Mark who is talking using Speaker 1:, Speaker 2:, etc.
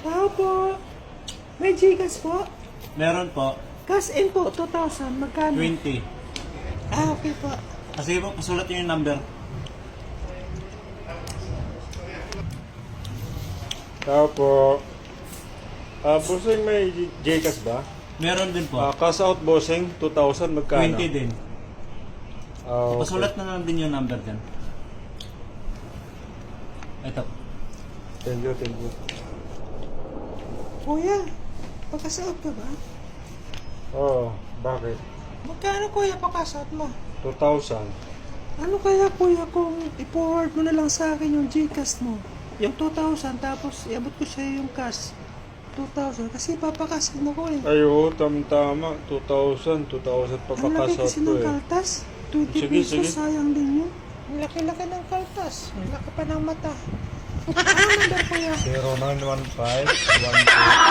Speaker 1: Tao po. May Gcash po.
Speaker 2: Meron po,
Speaker 1: Cash in po, 2,000. Magkano?
Speaker 2: 20.
Speaker 1: Okay po.
Speaker 2: Kasi po, pasulat nyo yung number.
Speaker 3: Tao po. Bossing, may Gcash ba?
Speaker 2: Meron din po,
Speaker 3: Cash out, bossing, 2,000, magkano?
Speaker 2: 20 din.
Speaker 3: Okay.
Speaker 2: Pasulat na lang din yung number dyan. Ito.
Speaker 3: Thank you, thank you.
Speaker 1: Kuya, pagkasaot ka ba?
Speaker 3: Oh, bakit?
Speaker 1: Magkano kuya pagkasaot mo?
Speaker 3: 2,000.
Speaker 1: Ano kaya kuya kung i-forward mo na lang sa akin yung Gcash mo? Yung 2,000 tapos iabot ko siya yung cash. 2,000 kasi papakasin ako eh.
Speaker 3: Ay, oo, tama. 2,000 pa
Speaker 1: Ang laki
Speaker 3: pa-cash out
Speaker 1: kasi
Speaker 3: ko
Speaker 1: ng
Speaker 3: eh.
Speaker 1: kaltas. 20
Speaker 3: Sige,
Speaker 1: pesos,
Speaker 3: sige.
Speaker 1: sayang din yun. Ang laki-laki ng kaltas. Ang laki pa ng mata. Ano number kuya?
Speaker 3: 0915 12